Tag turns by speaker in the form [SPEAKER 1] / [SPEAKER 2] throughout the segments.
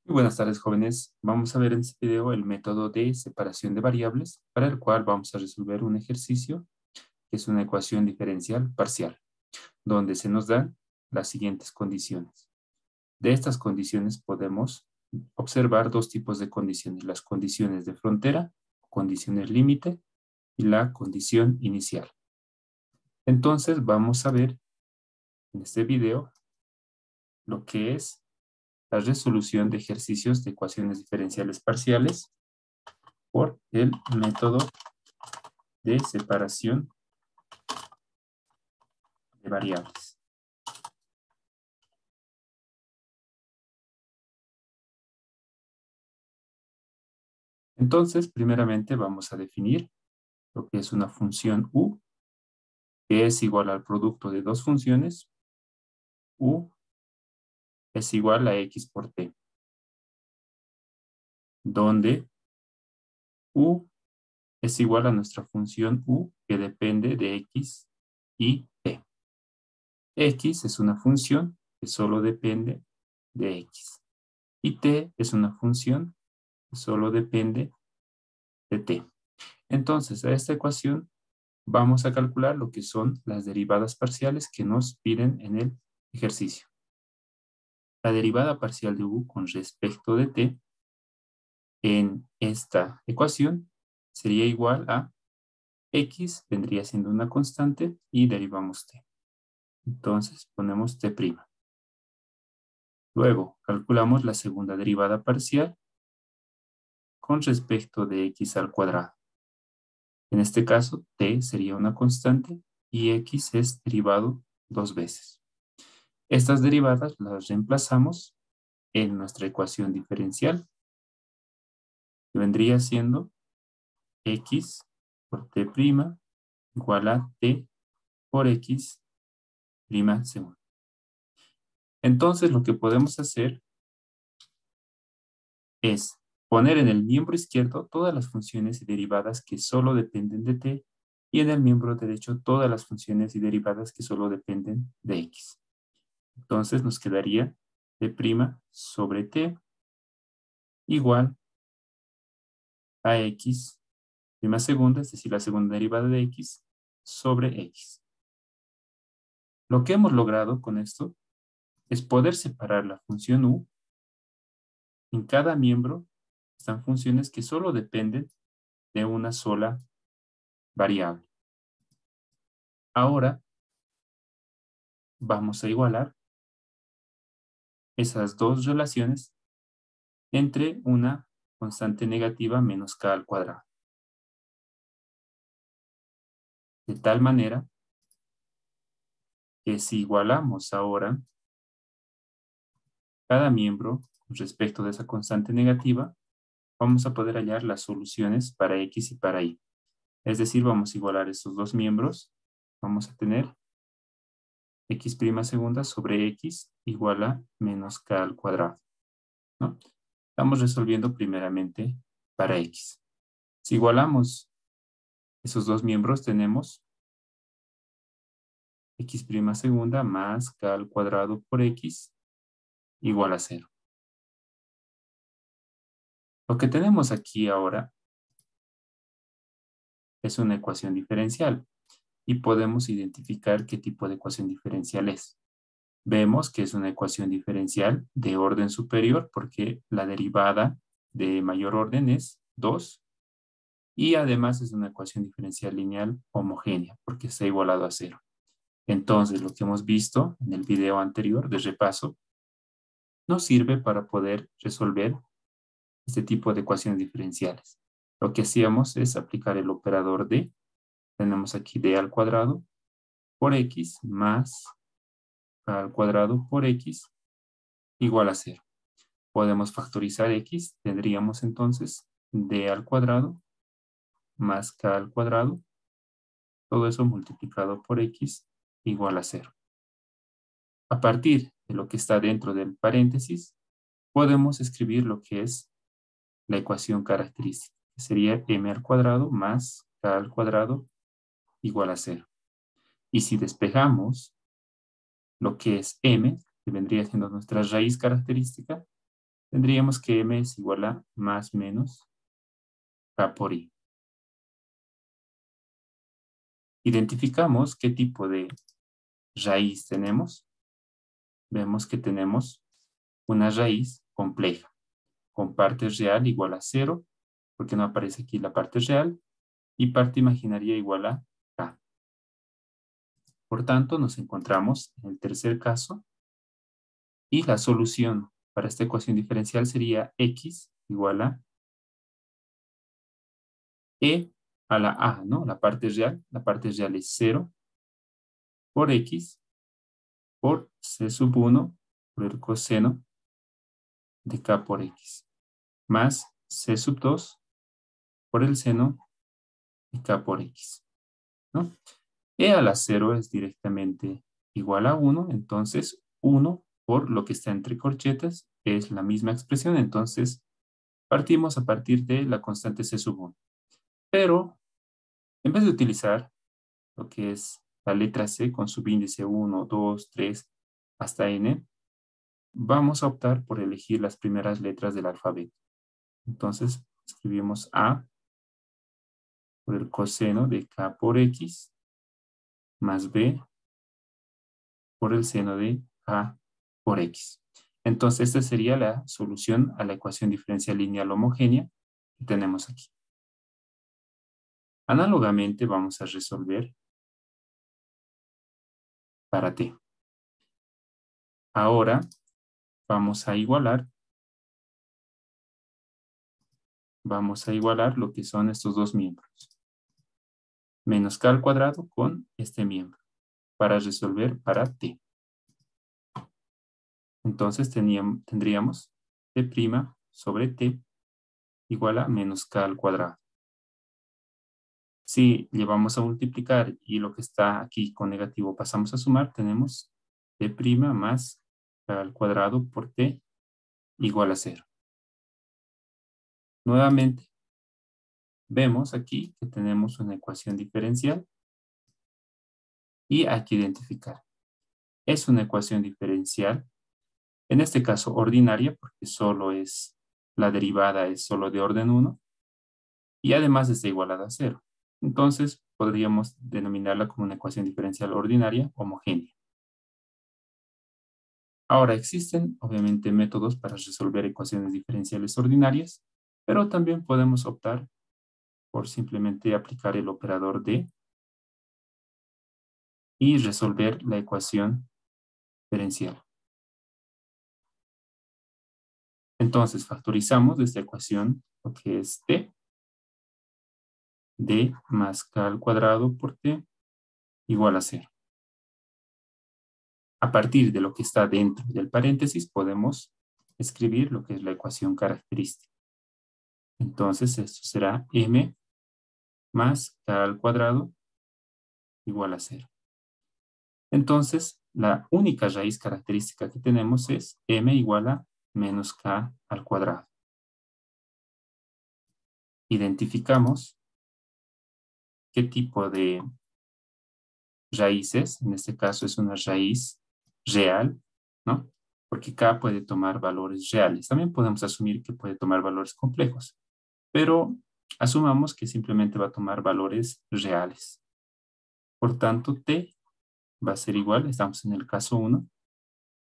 [SPEAKER 1] Muy buenas tardes, jóvenes. Vamos a ver en este video el método de separación de variables, para el cual vamos a resolver un ejercicio que es una ecuación diferencial parcial, donde se nos dan las siguientes condiciones. De estas condiciones podemos observar dos tipos de condiciones: las condiciones de frontera, condiciones límite y la condición inicial. Entonces vamos a ver en este video lo que es la resolución de ejercicios de ecuaciones diferenciales parciales por el método de separación de variables. Entonces, primeramente vamos a definir lo que es una función u, que es igual al producto de dos funciones. U es igual a x por t, donde u es igual a nuestra función u, que depende de x y t. X es una función que solo depende de x. Y t es una función que solo depende de t. Entonces, a esta ecuación vamos a calcular lo que son las derivadas parciales que nos piden en el ejercicio. La derivada parcial de u con respecto de t en esta ecuación sería igual a x, vendría siendo una constante, y derivamos t. Entonces ponemos t'. Luego calculamos la segunda derivada parcial con respecto de x al cuadrado. En este caso, t sería una constante y x es derivado dos veces. Estas derivadas las reemplazamos en nuestra ecuación diferencial, que vendría siendo x por t' igual a t por x' segunda. Entonces, lo que podemos hacer es poner en el miembro izquierdo todas las funciones y derivadas que solo dependen de t, y en el miembro derecho todas las funciones y derivadas que solo dependen de x. Entonces nos quedaría t' sobre t igual a x' segunda, es decir, la segunda derivada de x sobre x. Lo que hemos logrado con esto es poder separar la función u. En cada miembro están funciones que solo dependen de una sola variable. Ahora vamos a igualar esas dos relaciones entre una constante negativa menos k al cuadrado. De tal manera que si igualamos ahora cada miembro con respecto de esa constante negativa, vamos a poder hallar las soluciones para x y para y. Es decir, vamos a igualar estos dos miembros. Vamos a tener x' segunda sobre x igual a menos k al cuadrado, ¿no? Estamos resolviendo primeramente para x. Si igualamos esos dos miembros, tenemos x' segunda más k al cuadrado por x igual a 0. Lo que tenemos aquí ahora es una ecuación diferencial y podemos identificar qué tipo de ecuación diferencial es. Vemos que es una ecuación diferencial de orden superior porque la derivada de mayor orden es 2, y además es una ecuación diferencial lineal homogénea porque está igualado a 0. Entonces, lo que hemos visto en el video anterior de repaso nos sirve para poder resolver este tipo de ecuaciones diferenciales. Lo que hacíamos es aplicar el operador de, tenemos aquí d al cuadrado por x más k al cuadrado por x igual a 0. Podemos factorizar x, tendríamos entonces d al cuadrado más k al cuadrado, todo eso multiplicado por x igual a 0. A partir de lo que está dentro del paréntesis, podemos escribir lo que es la ecuación característica, que sería m al cuadrado más k al cuadrado igual a 0. Y si despejamos lo que es m, que vendría siendo nuestra raíz característica, tendríamos que m es igual a más menos k por i. Identificamos qué tipo de raíz tenemos. Vemos que tenemos una raíz compleja, con parte real igual a 0, porque no aparece aquí la parte real, y parte imaginaria igual a k. Por tanto, nos encontramos en el tercer caso, y la solución para esta ecuación diferencial sería x igual a e a la a, ¿no? La parte real es 0 por x por c sub 1 por el coseno de k por x, más c sub 2 por el seno de k por x, ¿no? E a la 0 es directamente igual a 1, entonces 1 por lo que está entre corchetas es la misma expresión, entonces partimos a partir de la constante c sub 1. Pero en vez de utilizar lo que es la letra C con subíndice 1, 2, 3 hasta n, vamos a optar por elegir las primeras letras del alfabeto. Entonces escribimos A por el coseno de k por x más B por el seno de k por x. Entonces esta sería la solución a la ecuación diferencial lineal homogénea que tenemos aquí. Análogamente vamos a resolver para t. Ahora vamos a igualar lo que son estos dos miembros. Menos k al cuadrado con este miembro para resolver para t. Entonces tendríamos t' sobre t igual a menos k al cuadrado. Si llevamos a multiplicar y lo que está aquí con negativo pasamos a sumar, tenemos t' más k al cuadrado por t igual a 0. Nuevamente, vemos aquí que tenemos una ecuación diferencial y hay que identificar. Es una ecuación diferencial, en este caso ordinaria, porque solo es, la derivada es solo de orden 1 y además está igualada a 0. Entonces, podríamos denominarla como una ecuación diferencial ordinaria homogénea. Ahora, existen obviamente métodos para resolver ecuaciones diferenciales ordinarias, pero también podemos optar por simplemente aplicar el operador de y resolver la ecuación diferencial. Entonces, factorizamos de esta ecuación lo que es t, d más k al cuadrado por t igual a 0. A partir de lo que está dentro del paréntesis, podemos escribir lo que es la ecuación característica. Entonces, esto será m más k al cuadrado igual a 0. Entonces, la única raíz característica que tenemos es m igual a menos k al cuadrado. Identificamos qué tipo de raíces, en este caso es una raíz real, ¿no? Porque k puede tomar valores reales. También podemos asumir que puede tomar valores complejos, pero asumamos que simplemente va a tomar valores reales. Por tanto, t va a ser igual, estamos en el caso 1,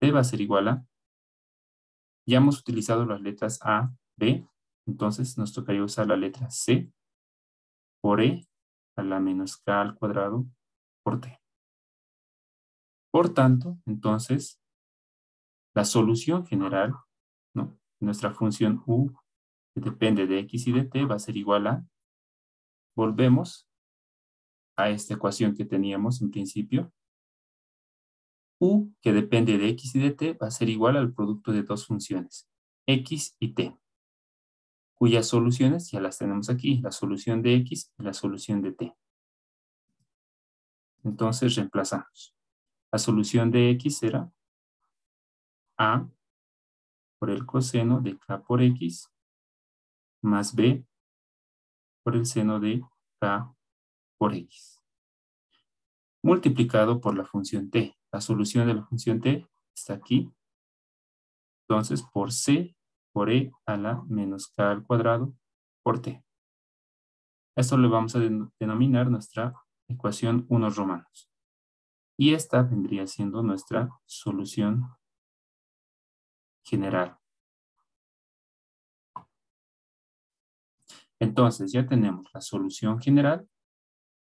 [SPEAKER 1] t va a ser igual a, ya hemos utilizado las letras A, B, entonces nos tocaría usar la letra C por E a la menos k al cuadrado por t. Por tanto, entonces, la solución general, ¿no? Nuestra función u, que depende de x y de t, va a ser igual a, volvemos a esta ecuación que teníamos en principio, u, que depende de x y de t, va a ser igual al producto de dos funciones, x y t, cuyas soluciones ya las tenemos aquí, la solución de x y la solución de t. Entonces reemplazamos. La solución de x será a por el coseno de k por x más b por el seno de k por x. Multiplicado por la función t. La solución de la función t está aquí. Entonces, por c por e a la menos k al cuadrado por t. Esto le vamos a denominar nuestra ecuación 1 romanos. Y esta vendría siendo nuestra solución general. Entonces ya tenemos la solución general,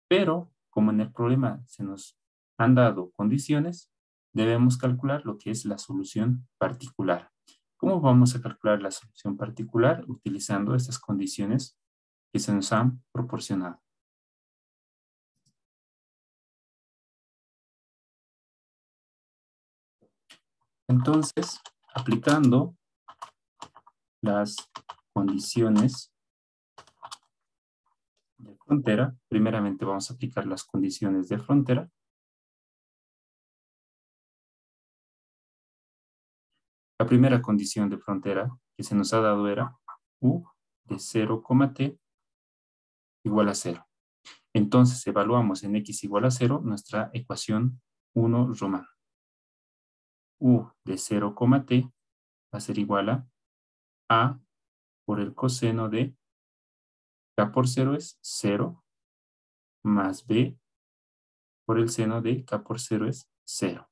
[SPEAKER 1] pero como en el problema se nos han dado condiciones, debemos calcular lo que es la solución particular. ¿Cómo vamos a calcular la solución particular? Utilizando estas condiciones que se nos han proporcionado. Entonces, aplicando las condiciones de frontera, primeramente vamos a aplicar las condiciones de frontera. La primera condición de frontera que se nos ha dado era u de 0, t igual a 0. Entonces evaluamos en x igual a 0 nuestra ecuación 1 romana. U de 0, t va a ser igual a por el coseno de k por 0 es 0 más b por el seno de k por 0 es 0.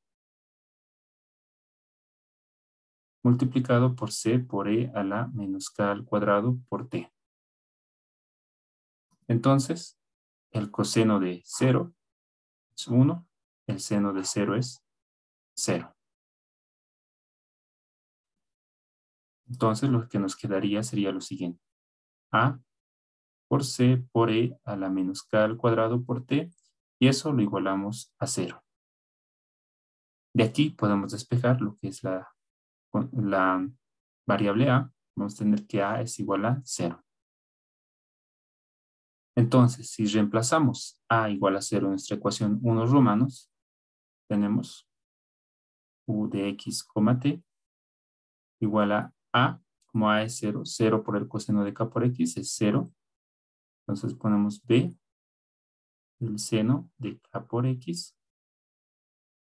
[SPEAKER 1] Multiplicado por c por e a la menos k al cuadrado por t. Entonces, el coseno de 0 es 1, el seno de 0 es 0. Entonces, lo que nos quedaría sería lo siguiente. A por c por e a la menos k al cuadrado por t, y eso lo igualamos a 0. De aquí podemos despejar lo que es la variable a. Vamos a tener que a es igual a 0. Entonces, si reemplazamos a igual a 0 en nuestra ecuación 1 romanos, tenemos u de x, t igual a, como a es 0, 0 por el coseno de k por x es 0. Entonces ponemos b del seno de k por x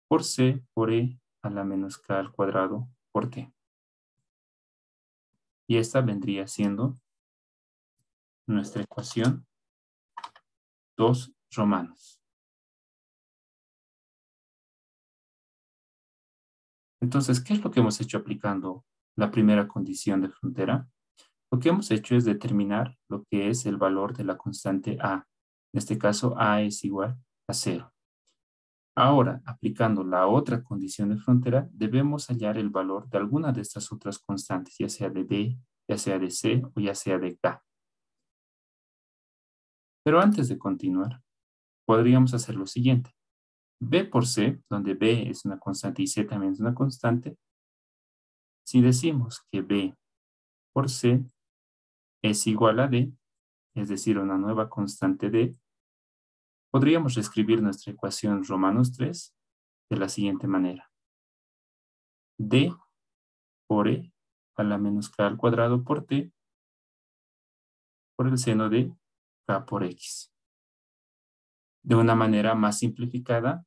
[SPEAKER 1] por c por e a la menos k al cuadrado por t. Y esta vendría siendo nuestra ecuación 2 romanos. Entonces, ¿qué es lo que hemos hecho aplicando la primera condición de frontera? Lo que hemos hecho es determinar lo que es el valor de la constante a. En este caso, a es igual a 0. Ahora, aplicando la otra condición de frontera, debemos hallar el valor de alguna de estas otras constantes, ya sea de b, ya sea de c o ya sea de k. Pero antes de continuar, podríamos hacer lo siguiente. B por c, donde b es una constante y c también es una constante, si decimos que b por c es igual a d, es decir, una nueva constante d, podríamos reescribir nuestra ecuación romanos 3 de la siguiente manera. D por e a la menos k al cuadrado por t por el seno de k por x. De una manera más simplificada,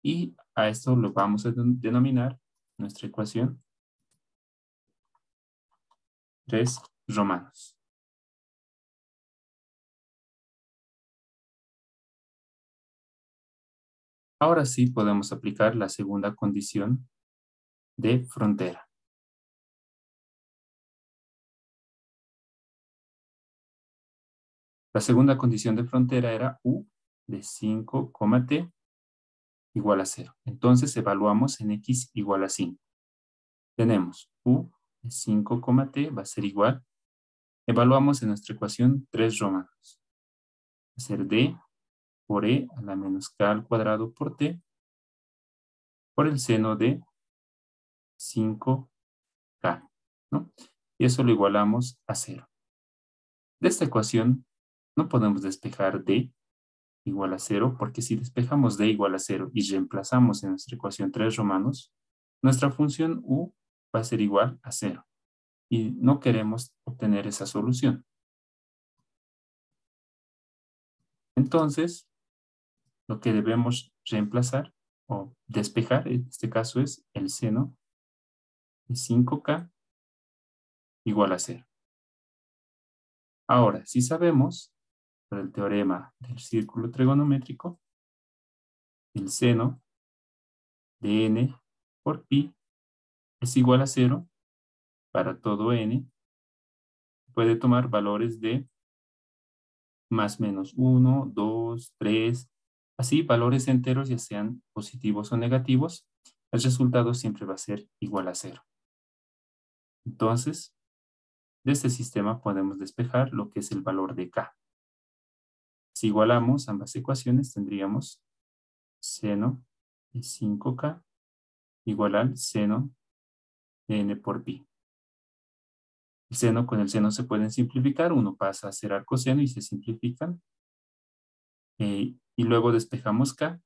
[SPEAKER 1] y a esto lo vamos a denominar nuestra ecuación 3 romanos. Ahora sí podemos aplicar la segunda condición de frontera. La segunda condición de frontera era u de 5, t igual a 0. Entonces evaluamos en x igual a 5. Tenemos u de 5, t va a ser igual. Evaluamos en nuestra ecuación 3 romanos. Va a ser d por e a la menos k al cuadrado por t por el seno de 5k, ¿no? Y eso lo igualamos a 0. De esta ecuación no podemos despejar d igual a 0, porque si despejamos d igual a 0 y reemplazamos en nuestra ecuación 3 romanos, nuestra función u va a ser igual a 0. Y no queremos obtener esa solución. Entonces, lo que debemos reemplazar o despejar en este caso es el seno de 5k igual a 0. Ahora, si sabemos, por el teorema del círculo trigonométrico, el seno de n por pi es igual a 0 para todo n, puede tomar valores de más menos 1, 2, 3, así valores enteros, ya sean positivos o negativos, el resultado siempre va a ser igual a 0. Entonces, de este sistema podemos despejar lo que es el valor de k. Si igualamos ambas ecuaciones, tendríamos seno de 5k igual al seno de n por pi. El seno con el seno se pueden simplificar, uno pasa a ser arcoseno y se simplifican. Y luego despejamos k,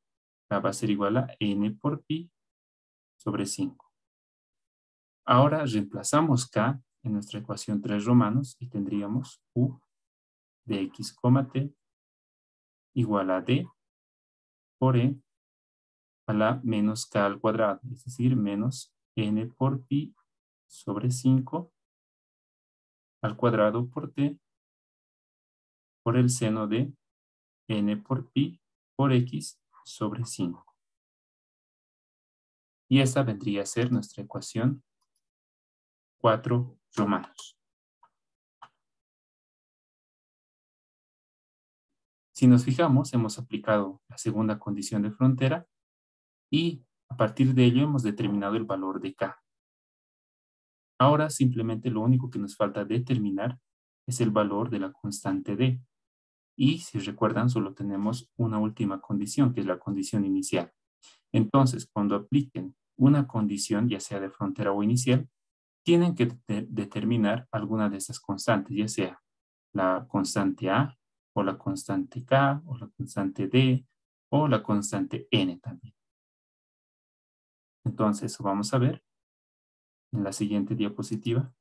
[SPEAKER 1] k va a ser igual a n por pi sobre 5. Ahora reemplazamos k en nuestra ecuación 3 romanos y tendríamos u de x, t igual a d por e a la menos k al cuadrado, es decir, menos n por pi sobre 5 al cuadrado por t por el seno de n por pi por x sobre 5. Y esta vendría a ser nuestra ecuación 4 romanos. Si nos fijamos, hemos aplicado la segunda condición de frontera y a partir de ello hemos determinado el valor de k. Ahora simplemente lo único que nos falta determinar es el valor de la constante d. Y si recuerdan, solo tenemos una última condición, que es la condición inicial. Entonces, cuando apliquen una condición, ya sea de frontera o inicial, tienen que determinar alguna de esas constantes, ya sea la constante A, o la constante K, o la constante D, o la constante N también. Entonces, eso vamos a ver en la siguiente diapositiva.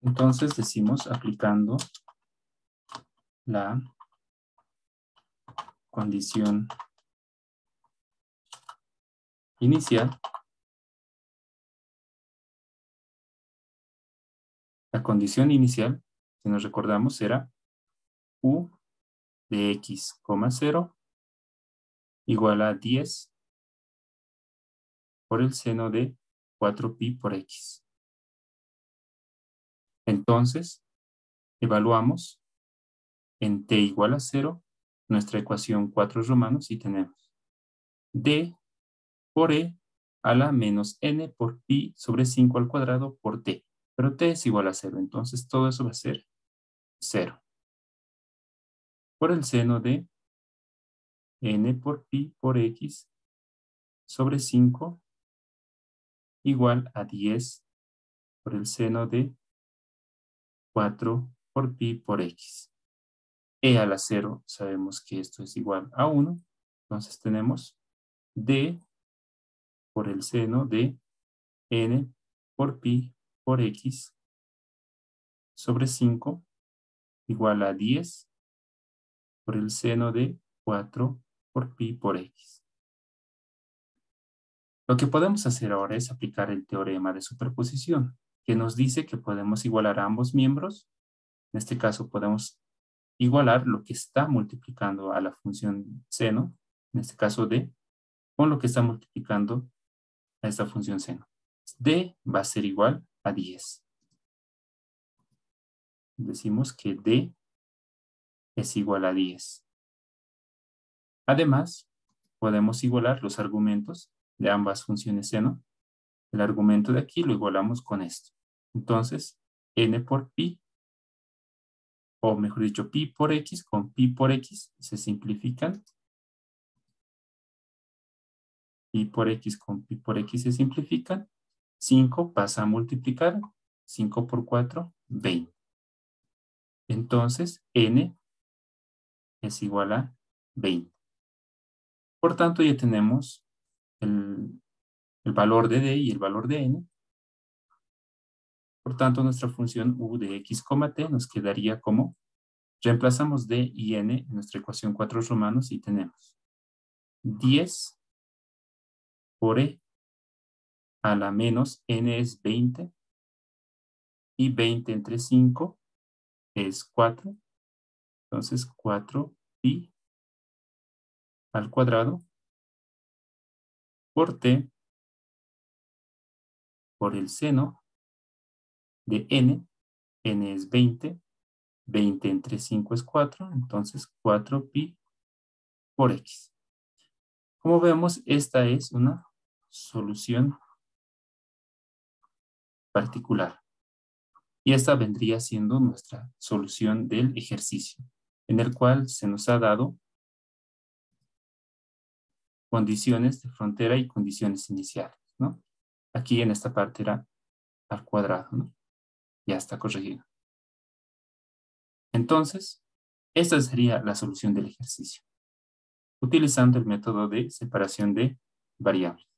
[SPEAKER 1] Entonces, decimos aplicando la condición inicial. La condición inicial, si nos recordamos, era u de x, 0 igual a 10 por el seno de 4pi por x. Entonces, evaluamos en t igual a 0 nuestra ecuación 4 romanos y tenemos d por e a la menos n por pi sobre 5 al cuadrado por t. Pero t es igual a 0, entonces todo eso va a ser 0. Por el seno de n por pi por x sobre 5 igual a 10 por el seno de 4 por pi por x. E a la 0 sabemos que esto es igual a 1. Entonces tenemos d por el seno de n por pi por x sobre 5 igual a 10 por el seno de 4 por pi por x. Lo que podemos hacer ahora es aplicar el teorema de superposición, que nos dice que podemos igualar a ambos miembros. En este caso podemos igualar lo que está multiplicando a la función seno, en este caso d, con lo que está multiplicando a esta función seno. D va a ser igual a 10. Decimos que D es igual a 10. Además, podemos igualar los argumentos de ambas funciones seno. El argumento de aquí lo igualamos con esto. Entonces, n por pi, o mejor dicho, pi por x con pi por x se simplifican. Pi por x con pi por x se simplifican. 5 pasa a multiplicar. 5 por 4, 20. Entonces, n es igual a 20. Por tanto, ya tenemos el valor de d y el valor de n. Por tanto, nuestra función u de x, t nos quedaría como, reemplazamos d y n en nuestra ecuación 4 romanos y tenemos 10 por e a la menos n es 20 y 20 entre 5 es 4. Entonces 4pi al cuadrado por t por el seno de n. N es 20. 20 entre 5 es 4. Entonces 4pi por x. Como vemos, esta es una solución particular. Y esta vendría siendo nuestra solución del ejercicio, en el cual se nos ha dado condiciones de frontera y condiciones iniciales, ¿no? Aquí en esta parte era al cuadrado, ¿no? Ya está corregido. Entonces, esta sería la solución del ejercicio, utilizando el método de separación de variables.